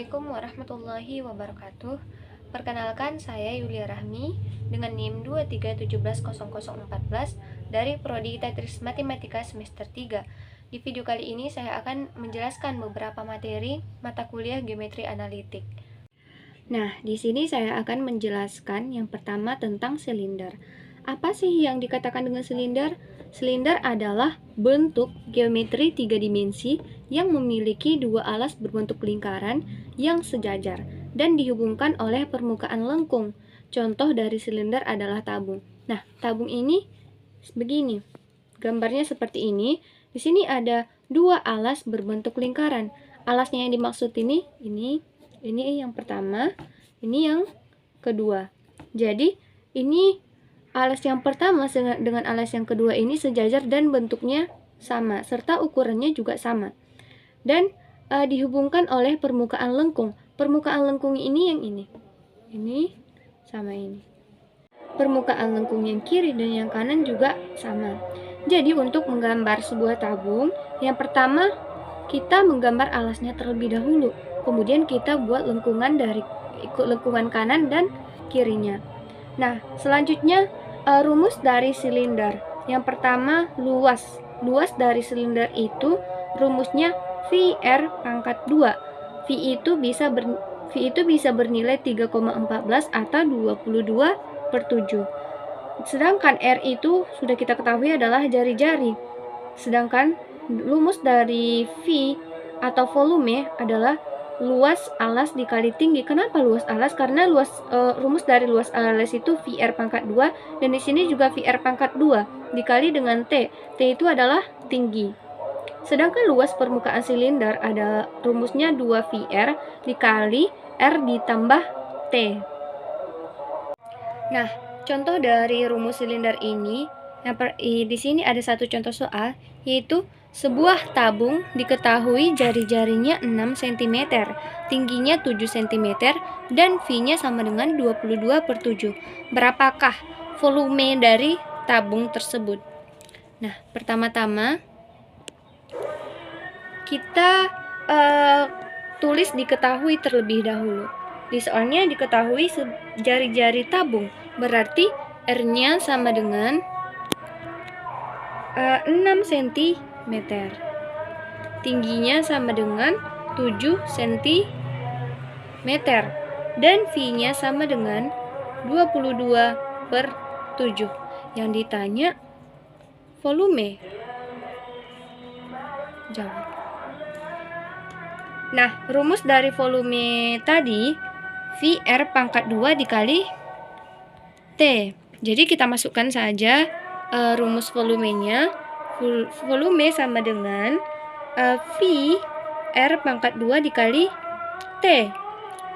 Assalamualaikum warahmatullahi wabarakatuh. Perkenalkan, saya Yulia Rahmi dengan NIM 23170014 dari Prodi Tetris Matematika semester 3. Di video kali ini saya akan menjelaskan beberapa materi mata kuliah geometri analitik. Nah, di sini saya akan menjelaskan yang pertama tentang silinder. Apa sih yang dikatakan dengan silinder? Silinder adalah bentuk geometri 3 dimensi yang memiliki dua alas berbentuk lingkaran yang sejajar dan dihubungkan oleh permukaan lengkung. Contoh dari silinder adalah tabung. Nah, tabung ini begini. Gambarnya seperti ini. Di sini ada dua alas berbentuk lingkaran. Alasnya yang dimaksud ini yang pertama, ini yang kedua. Jadi, ini alas yang pertama dengan alas yang kedua ini sejajar dan bentuknya sama, serta ukurannya juga sama. Dan dihubungkan oleh permukaan lengkung. Permukaan lengkung ini yang ini. Ini sama ini. Permukaan lengkung yang kiri dan yang kanan juga sama. Jadi untuk menggambar sebuah tabung, yang pertama kita menggambar alasnya terlebih dahulu. Kemudian kita buat lengkungan dari lengkungan kanan dan kirinya. Nah, selanjutnya rumus dari silinder. Yang pertama, luas. Luas dari silinder itu rumusnya VR pangkat 2. V itu bisa bernilai 3,14 atau 22/7. Sedangkan R itu sudah kita ketahui adalah jari-jari. Sedangkan rumus dari V atau volume adalah luas alas dikali tinggi. Kenapa luas alas? Karena rumus dari luas alas itu VR pangkat 2, dan di sini juga VR pangkat 2 dikali dengan T. T itu adalah tinggi. Sedangkan luas permukaan silinder ada rumusnya 2VR dikali R ditambah T. Nah, contoh dari rumus silinder ini, di sini ada satu contoh soal, yaitu sebuah tabung diketahui jari-jarinya 6 cm, tingginya 7 cm, dan V-nya sama dengan 22/7. Berapakah volume dari tabung tersebut? Nah, pertama-tama kita tulis diketahui terlebih dahulu. Di soalnya diketahui jari-jari tabung, berarti R-nya sama dengan 6 cm. Tingginya sama dengan 7 cm. Dan V-nya sama dengan 22/7. Yang ditanya volume. Jawab. Nah, rumus dari volume tadi VR pangkat 2 dikali T. Jadi kita masukkan saja rumus volumenya. Volume sama dengan V R pangkat 2 dikali T.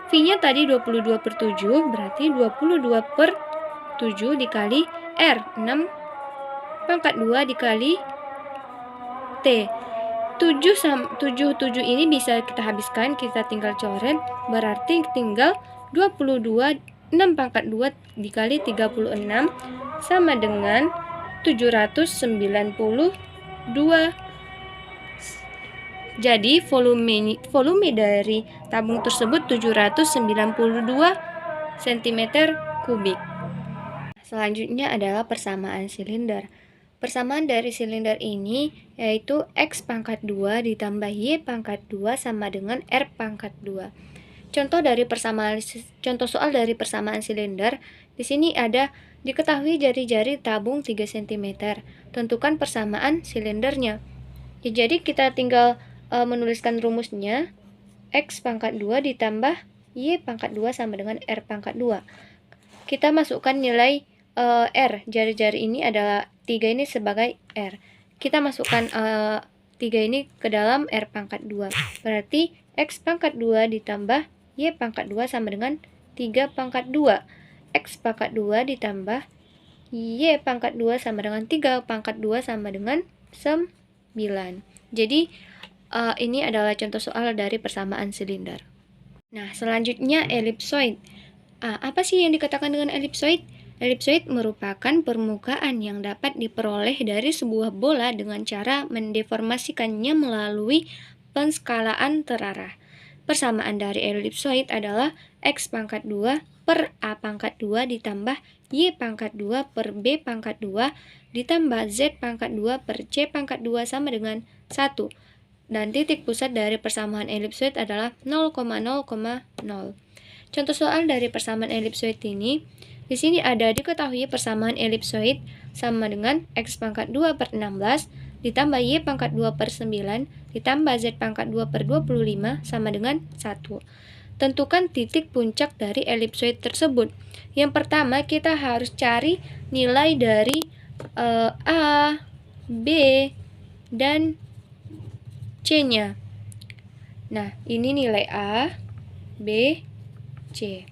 V-nya tadi 22/7, berarti 22/7 dikali R. 6 pangkat 2 dikali T. 7 ini bisa kita habiskan, kita tinggal coret, berarti tinggal 22, 6 pangkat 2 dikali 36 sama dengan 792. Jadi volume dari tabung tersebut 792 cm3. Selanjutnya adalah persamaan silinder. Persamaan dari silinder ini yaitu X pangkat 2 ditambah Y pangkat 2 sama dengan R pangkat 2. Contoh soal dari persamaan silinder, di sini ada diketahui jari-jari tabung 3 cm. Tentukan persamaan silindernya. Ya, jadi kita tinggal menuliskan rumusnya. X pangkat 2 ditambah Y pangkat 2 sama dengan R pangkat 2. Kita masukkan nilai R. Jari-jari ini adalah 3 ini sebagai R. Kita masukkan 3 ini ke dalam R pangkat 2. Berarti X pangkat 2 ditambah Y pangkat 2 sama dengan 3 pangkat 2. X pangkat 2 ditambah Y pangkat 2 sama dengan 3 pangkat 2 sama dengan 9. Jadi ini adalah contoh soal dari persamaan silinder. Nah, selanjutnya elipsoid. Apa sih yang dikatakan dengan elipsoid? Elipsoid merupakan permukaan yang dapat diperoleh dari sebuah bola dengan cara mendeformasikannya melalui penskalaan terarah. persamaan dari elipsoid adalah X pangkat 2 per A pangkat 2 ditambah Y pangkat 2 per B pangkat 2 ditambah Z pangkat 2 per C pangkat 2 sama dengan 1. Dan titik pusat dari persamaan elipsoid adalah 0,0,0. Contoh soal dari persamaan elipsoid ini, di sini ada diketahui persamaan elipsoid sama dengan X pangkat 2 per 16 ditambah Y pangkat 2 per 9 ditambah Z pangkat 2 per 25 sama dengan 1. Tentukan titik puncak dari elipsoid tersebut. Yang pertama kita harus cari nilai dari A, B, dan C-nya. Nah, ini nilai A, B, C.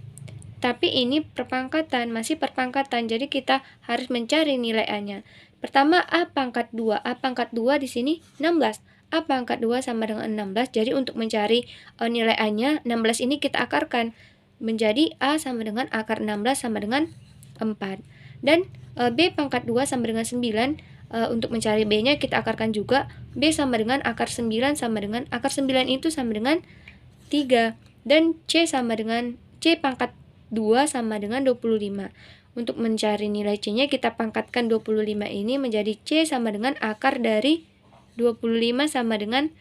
Tapi ini perpangkatan, masih perpangkatan. Jadi kita harus mencari nilai A-nya. Pertama A pangkat 2. A pangkat 2 di sini 16. A pangkat 2 sama dengan 16. Jadi untuk mencari nilai A-nya, 16 ini kita akarkan menjadi A sama dengan akar 16 sama dengan 4. Dan B pangkat 2 sama dengan 9. Untuk mencari B-nya kita akarkan juga. B sama dengan akar 9 sama dengan akar 9 itu sama dengan 3. Dan C sama dengan C pangkat 2 sama dengan 25. Untuk mencari nilai C-nya kita pangkatkan 25 ini menjadi C sama dengan akar dari 25 sama dengan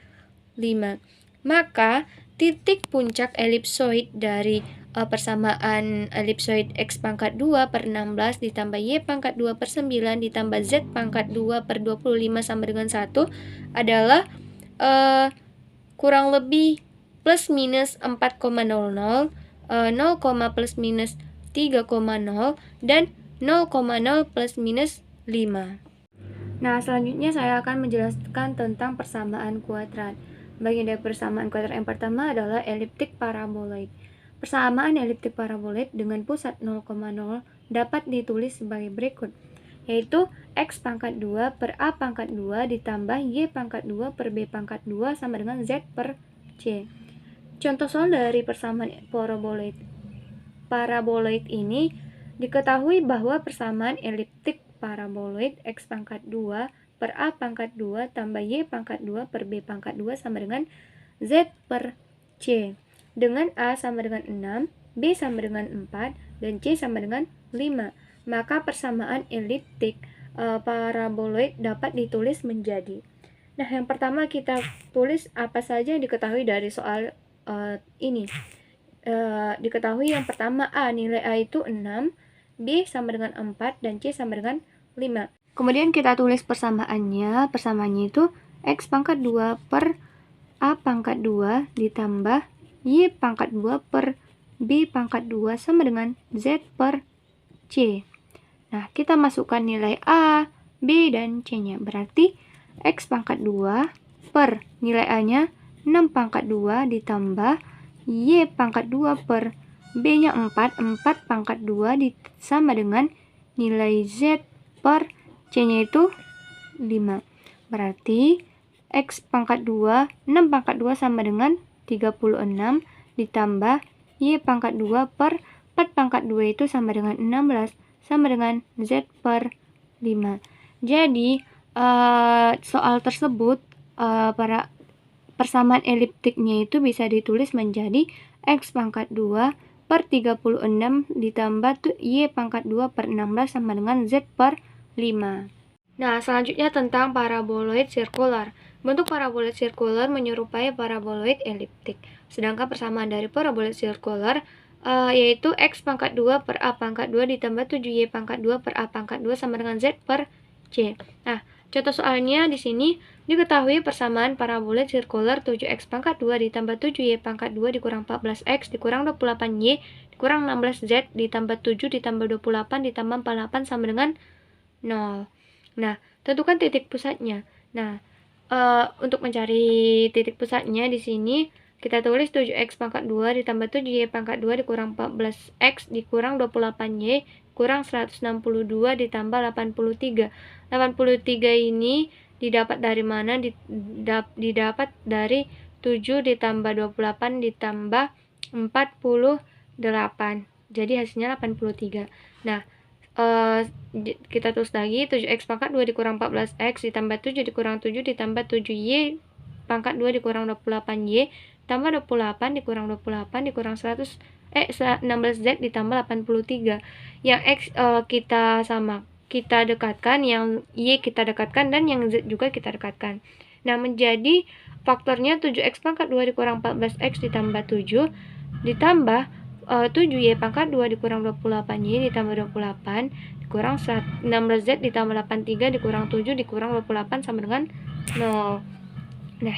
5. Maka titik puncak elipsoid dari persamaan elipsoid X pangkat 2 per 16 ditambah Y pangkat 2 per 9 ditambah Z pangkat 2 per 25 sama dengan 1 adalah kurang lebih plus minus 4,00, 0, plus minus 3,0, dan 0,0 plus minus 5. Nah, selanjutnya saya akan menjelaskan tentang persamaan kuadrat. Bagian dari persamaan kuadrat yang pertama adalah eliptik paraboloid. Persamaan eliptik paraboloid dengan pusat 0,0 dapat ditulis sebagai berikut, yaitu X pangkat 2 per A pangkat 2 ditambah Y pangkat 2 per B pangkat 2 sama dengan Z per C. Contoh soal dari persamaan paraboloid ini, diketahui bahwa persamaan eliptik paraboloid X pangkat 2 per A pangkat 2 tambah Y pangkat 2 per B pangkat 2 sama dengan Z per C. Dengan A sama dengan 6, B sama dengan 4, dan C sama dengan 5. Maka persamaan eliptik paraboloid dapat ditulis menjadi. Nah, yang pertama kita tulis apa saja yang diketahui dari soal ini. Diketahui yang pertama A, nilai A itu 6, B sama dengan 4, dan C sama dengan 5. Kemudian kita tulis persamaannya. Persamaannya itu X pangkat 2 per A pangkat 2 ditambah Y pangkat 2 per B pangkat 2 sama dengan Z per C. Nah, kita masukkan nilai A, B, dan C-nya. Berarti X pangkat 2 per nilai A-nya 6 pangkat 2 ditambah Y pangkat 2 per B-nya 4 pangkat 2 sama dengan nilai Z per C-nya itu 5. Berarti X pangkat 2, 6 pangkat 2 sama dengan 36 ditambah Y pangkat 2 per 4 pangkat 2 itu sama dengan 16 sama dengan Z per 5. Jadi soal tersebut para persamaan eliptiknya itu bisa ditulis menjadi X pangkat 2 per 36 ditambah Y pangkat 2 per 16 sama dengan Z per 5. Nah, selanjutnya tentang paraboloid sirkular. Bentuk paraboloid sirkular menyerupai paraboloid eliptik. Sedangkan persamaan dari paraboloid sirkular yaitu X pangkat 2 per A pangkat 2 ditambah 7Y pangkat 2 per A pangkat 2 sama dengan Z per C. Nah, contoh soalnya di sini diketahui persamaan paraboloid sirkular 7X pangkat 2 ditambah 7Y pangkat 2 dikurang 14X dikurang 28Y dikurang 16Z ditambah 7 ditambah 28 ditambah 48 sama dengan 0. Nah, tentukan titik pusatnya. Nah, untuk mencari titik pusatnya di sini kita tulis 7X pangkat 2 ditambah 7Y pangkat 2 dikurang 14X dikurang 28Y kurang 162 ditambah 83. 83 ini didapat dari mana? Didapat dari 7 ditambah 28 ditambah 48. Jadi hasilnya 83. Nah, kita tulis lagi 7X pangkat 2 dikurang 14X ditambah 7 dikurang 7 ditambah 7Y pangkat 2 dikurang 28Y tambah 28 dikurang 28 dikurang 16Z ditambah 83. Yang X kita dekatkan, yang Y kita dekatkan, dan yang Z juga kita dekatkan. Nah, menjadi faktornya 7X pangkat 2 dikurang 14X ditambah 7 ditambah 7Y pangkat 2 dikurang 28Y ditambah 28 dikurang 16Z ditambah 83 dikurang 7 dikurang 28 sama dengan 0. Nah,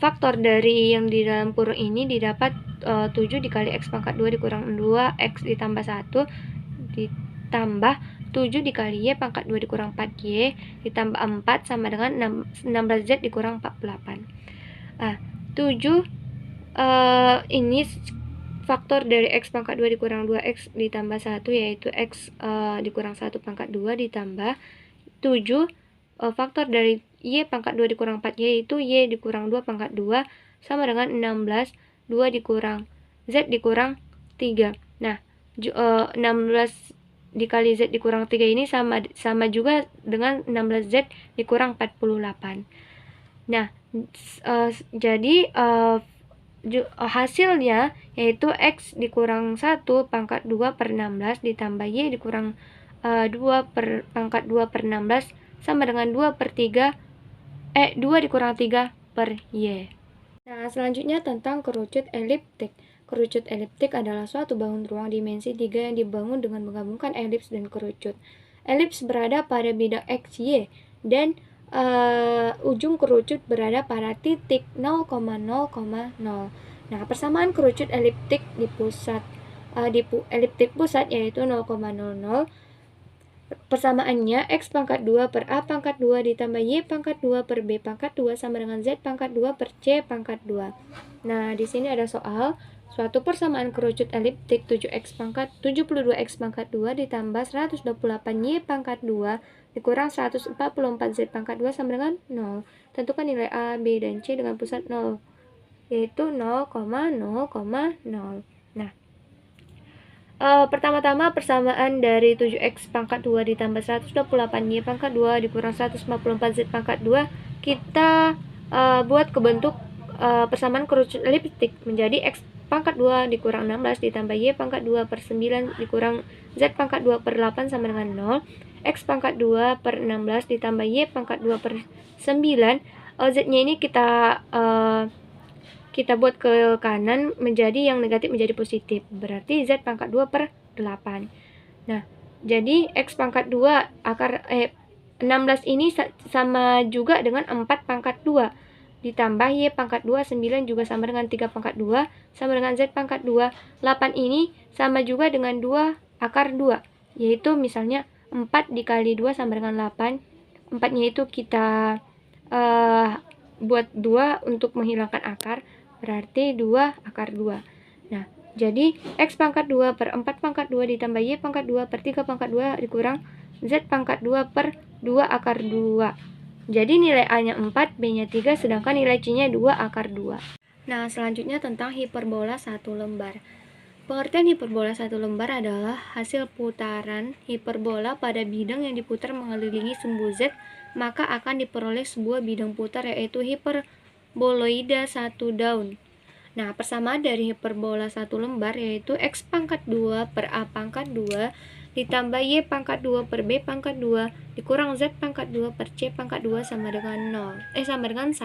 faktor dari yang di dalam kurung ini didapat 7 dikali X pangkat 2 dikurang 2X ditambah 1 ditambah 7 dikali Y pangkat 2 dikurang 4Y ditambah 4 sama dengan 16Z dikurang 48. 7 ini faktor dari X pangkat 2 dikurang 2X ditambah 1, yaitu X dikurang 1 pangkat 2 ditambah 7 faktor dari Y pangkat 2 dikurang 4Y, yaitu Y dikurang 2 pangkat 2 sama dengan 16 2 dikurang Z dikurang 3. Nah, 16 dikali Z dikurang 3 ini sama juga dengan 16Z dikurang 48. Nah, jadi hasilnya yaitu X dikurang 1 pangkat 2 per 16 ditambah Y dikurang 2 per pangkat 2 per 16 sama dengan 2 dikurang 3 per Y. Nah, selanjutnya tentang kerucut eliptik. Kerucut eliptik adalah suatu bangun ruang dimensi 3 yang dibangun dengan menggabungkan elips dan kerucut. Elips berada pada bidang X, Y, dan ujung kerucut berada pada titik 0,0,0. Nah, persamaan kerucut eliptik di pusat eliptik pusat yaitu 0,00. Persamaannya X pangkat 2 per A pangkat 2 ditambah Y pangkat 2 per B pangkat 2 sama dengan Z pangkat 2 per C pangkat 2. Nah, di sini ada soal. Suatu persamaan kerucut eliptik 72X pangkat 2 ditambah 128Y pangkat 2 dikurang 144Z pangkat 2 sama dengan 0. Tentukan nilai A, B, dan C dengan pusat 0, yaitu 0,0,0. Nah, pertama-tama persamaan dari 7X pangkat 2 ditambah 128Y pangkat 2 dikurang 144Z pangkat 2 kita buat ke bentuk persamaan kerucut eliptik menjadi X pangkat 2 dikurang 16 ditambah Y pangkat 2 per 9 dikurang Z pangkat 2 per 8 sama dengan 0. X pangkat 2 per 16 ditambah Y pangkat 2 per 9. Z-nya ini kita buat ke kanan menjadi yang negatif menjadi positif. Berarti Z pangkat 2 per 8. Nah, jadi X pangkat 2 16 ini sama juga dengan 4 pangkat 2. Ditambah Y pangkat 2, 9 juga sama dengan 3 pangkat 2, sama dengan Z pangkat 2. 8 ini sama juga dengan 2 akar 2. Yaitu misalnya 4 dikali 2 sama dengan 8. 4-nya itu kita buat 2 untuk menghilangkan akar. Berarti 2 akar 2. Nah, jadi X pangkat 2 per 4 pangkat 2 ditambah Y pangkat 2 per 3 pangkat 2 dikurang Z pangkat 2 per 2 akar 2. Jadi nilai A-nya 4, B-nya 3, sedangkan nilai C-nya 2 akar 2. Nah, selanjutnya tentang hiperbola satu lembar. Pengertian hiperbola satu lembar adalah hasil putaran hiperbola pada bidang yang diputar mengelilingi sumbu Z, maka akan diperoleh sebuah bidang putar yaitu hiperboloida satu daun. Nah, persamaan dari hiperbola satu lembar yaitu X pangkat 2 per A pangkat 2 ditambah Y pangkat 2 per B pangkat 2 dikurang Z pangkat 2 per C pangkat 2 sama dengan 1.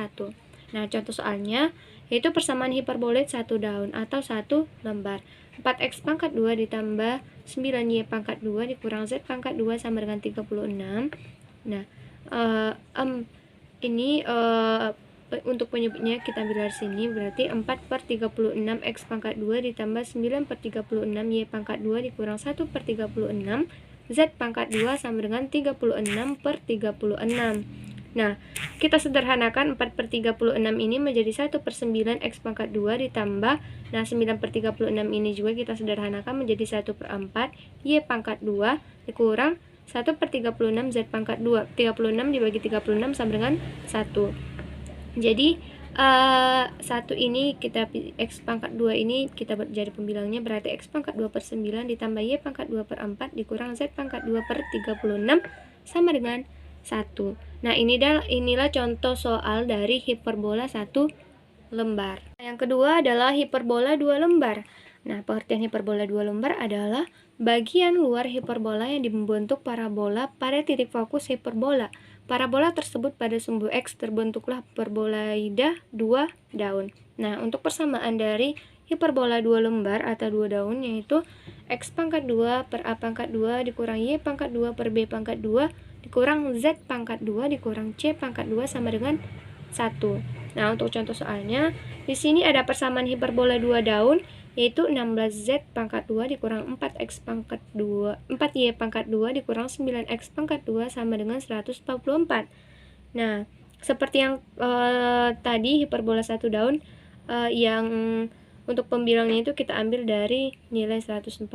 Nah, contoh soalnya yaitu persamaan hiperbolit satu daun atau satu lembar. 4X pangkat 2 ditambah 9Y pangkat 2 dikurang Z pangkat 2 sama dengan 36. Nah, ini untuk penyebutnya kita ambil dari sini, berarti 4 per 36 X pangkat 2 ditambah 9 per 36 Y pangkat 2 dikurang 1 per 36 Z pangkat 2 sama dengan 36 per 36. Nah, kita sederhanakan 4 per 36 ini menjadi 1 per 9 X pangkat 2 ditambah, nah 9 per 36 ini juga kita sederhanakan menjadi 1 per 4 Y pangkat 2 dikurang 1 per 36 Z pangkat 2. 36 dibagi 36 sama dengan 1. Jadi 1 ini kita X pangkat 2 ini kita jadi pembilangnya, berarti X pangkat 2 per 9 ditambah Y pangkat 2 per 4 dikurang Z pangkat 2 per 36 sama dengan 1. Nah, inilah contoh soal dari hiperbola satu lembar. Yang kedua adalah hiperbola 2 lembar. Nah, pengertian hiperbola 2 lembar adalah bagian luar hiperbola yang membentuk parabola pada titik fokus hiperbola. Parabola tersebut pada sumbu X terbentuklah hiperbolaida 2 daun. Nah, untuk persamaan dari hiperbola 2 lembar atau 2 daun yaitu X pangkat 2 per A pangkat 2 dikurang Y pangkat 2 per B pangkat 2 dikurang Z pangkat 2 dikurang C pangkat 2 sama dengan 1. Nah, untuk contoh soalnya, di sini ada persamaan hiperbola 2 daun, yaitu 16Z pangkat 2 dikurang 4X pangkat 2, 4Y pangkat 2 dikurang 9X pangkat 2 sama dengan 144. Nah, seperti yang tadi hiperbola 1 daun, yang untuk pembilangnya itu kita ambil dari nilai 144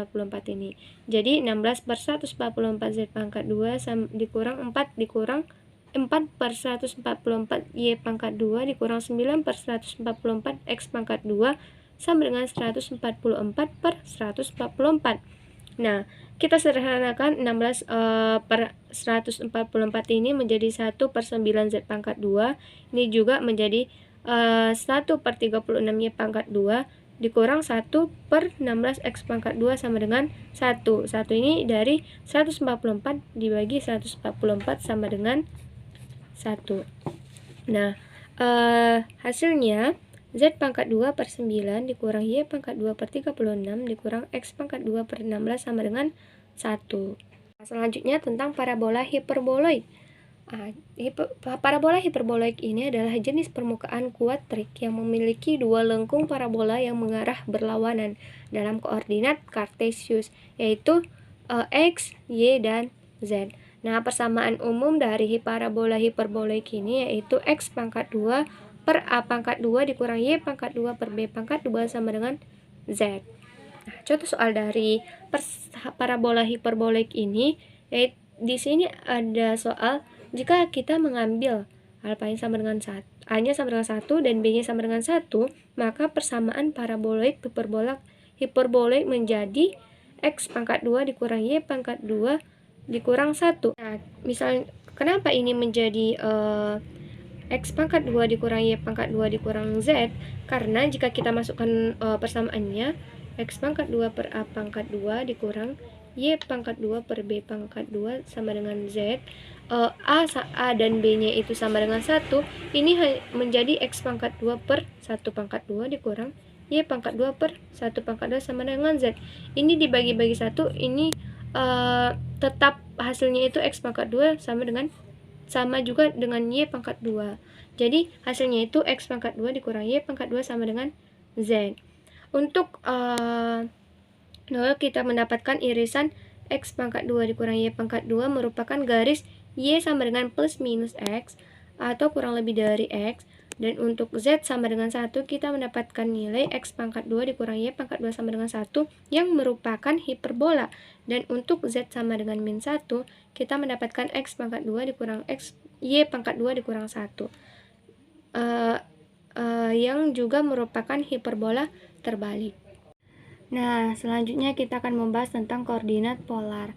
ini. Jadi 16 per 144Z pangkat 2 dikurang 4 dikurang 4 per 144 Y pangkat 2 dikurang 9 per 144 X pangkat 2 sama dengan 144 per 144. Nah, kita sederhanakan 16 per 144 ini menjadi 1 per 9 Z pangkat 2. Ini juga menjadi 1 per 36 Y pangkat 2 dikurang 1 per 16 X pangkat 2 sama dengan 1. 1 ini dari 144 dibagi 144 sama dengan 1. Nah, hasilnya Z pangkat 2 per 9 dikurang Y pangkat 2 per 36 dikurang X pangkat 2 per 16 sama dengan 1. Nah, selanjutnya tentang parabola hiperboloid. Parabola hiperboloid ini adalah jenis permukaan kuadrik yang memiliki dua lengkung parabola yang mengarah berlawanan dalam koordinat kartesius, yaitu X, Y, dan Z. Nah, persamaan umum dari parabola hiperboloid ini yaitu X pangkat 2 per A pangkat 2 dikurang Y pangkat 2 per B pangkat 2 sama dengan Z. Nah, contoh soal dari parabola hiperboloid ini, yaitu di sini ada soal jika kita mengambil alfanya sama dengan 1, A-nya sama dengan 1 dan B-nya sama dengan 1, maka persamaan paraboloid hiperboloid menjadi X pangkat 2 dikurang Y pangkat 2 dikurang 1. Nah, misalnya kenapa ini menjadi X pangkat 2 dikurang Y pangkat 2 dikurang Z? Karena jika kita masukkan persamaannya, X pangkat 2 per A pangkat 2 dikurang Y pangkat 2 per B pangkat 2 sama dengan Z. A dan B-nya itu sama dengan 1. Ini menjadi X pangkat 2 per 1 pangkat 2 dikurang Y pangkat 2 per 1 pangkat 2 sama dengan Z. Ini dibagi-bagi 1, ini tetap hasilnya itu X pangkat 2 sama juga dengan Y pangkat 2. Jadi hasilnya itu X pangkat 2 dikurang Y pangkat 2 sama dengan Z. Untuk kita mendapatkan irisan X pangkat 2 dikurang Y pangkat 2 merupakan garis Y sama dengan plus minus X atau kurang lebih dari X. Dan untuk Z sama dengan 1, kita mendapatkan nilai X pangkat 2 dikurang Y pangkat 2 sama dengan 1 yang merupakan hiperbola. Dan untuk Z sama dengan min 1, kita mendapatkan X pangkat 2 dikurang Y pangkat 2 dikurang 1. Yang juga merupakan hiperbola terbalik. Nah, selanjutnya kita akan membahas tentang koordinat polar.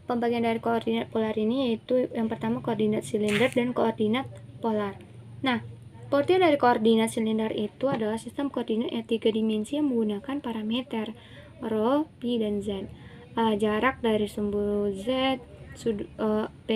Pembagian dari koordinat polar ini yaitu yang pertama koordinat silinder dan koordinat polar. Nah, pengertian dari koordinat silinder itu adalah sistem koordinat yang 3 dimensi yang menggunakan parameter ρ, P, dan Z. Jarak dari sumbu Z, P,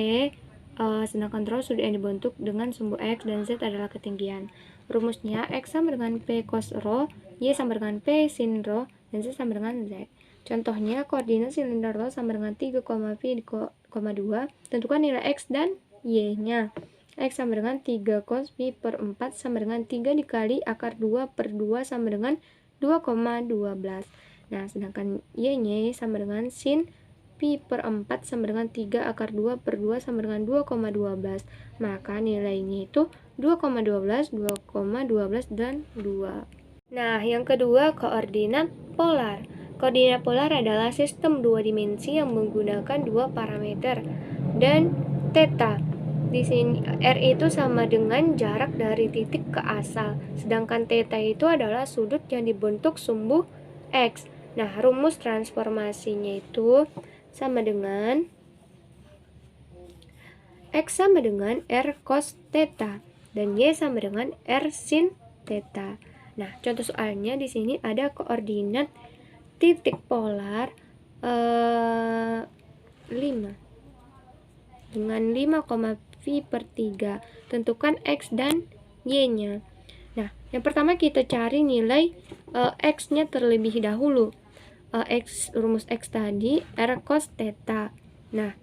sedangkan ρ sudut yang dibentuk dengan sumbu X dan Z adalah ketinggian. Rumusnya X sama dengan P cos ρ, Y sama dengan P sin ρ, dan Z sama dengan Z. Contohnya, koordinat silinder ρ sama dengan 3, V, 2. Tentukan nilai X dan Y-nya. X sama dengan 3 cos pi per 4 sama dengan 3 dikali akar 2 per 2 sama dengan 2,12. Nah, sedangkan Y-nya sama dengan sin pi per 4 sama dengan 3 akar 2 per 2 sama dengan 2,12. Maka nilainya itu 2,12, 2,12, dan 2. Nah, yang kedua, koordinat polar. Koordinat polar adalah sistem 2 dimensi yang menggunakan 2 parameter dan theta. Di sini R itu sama dengan jarak dari titik ke asal, sedangkan theta itu adalah sudut yang dibentuk sumbu X. Nah, rumus transformasinya itu sama dengan X sama dengan R cos theta dan Y sama dengan R sin theta. Nah, contoh soalnya di sini ada koordinat titik polar 5 dengan 5, phi per 3. Tentukan X dan Y-nya. Nah, yang pertama kita cari nilai X-nya terlebih dahulu. Rumus X tadi R cos theta. Nah,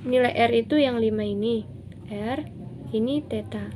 nilai R itu yang 5 ini. R ini theta.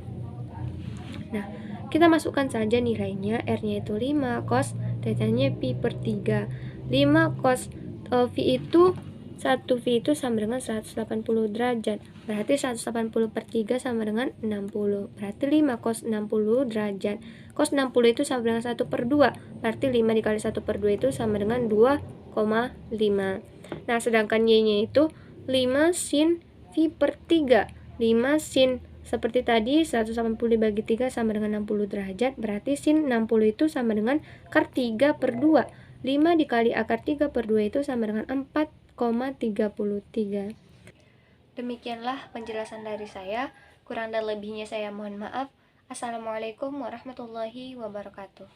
Nah, kita masukkan saja nilainya. R-nya itu 5, cos theta-nya pi per 3. 5 cos phi itu 1 phi itu sama dengan 180 derajat. Berarti 180 per 3 sama dengan 60. Berarti 5 cos 60 derajat. Cos 60 itu sama dengan 1 per 2. Berarti 5 dikali 1 per 2 itu sama dengan 2,5. Nah, sedangkan Y-nya itu 5 sin phi per 3. 5 sin seperti tadi 180 dibagi 3 sama dengan 60 derajat. Berarti sin 60 itu sama dengan akar 3 per 2. 5 dikali akar 3 per 2 itu sama dengan 4,33. Demikianlah penjelasan dari saya. Kurang dan lebihnya saya mohon maaf. Assalamualaikum warahmatullahi wabarakatuh.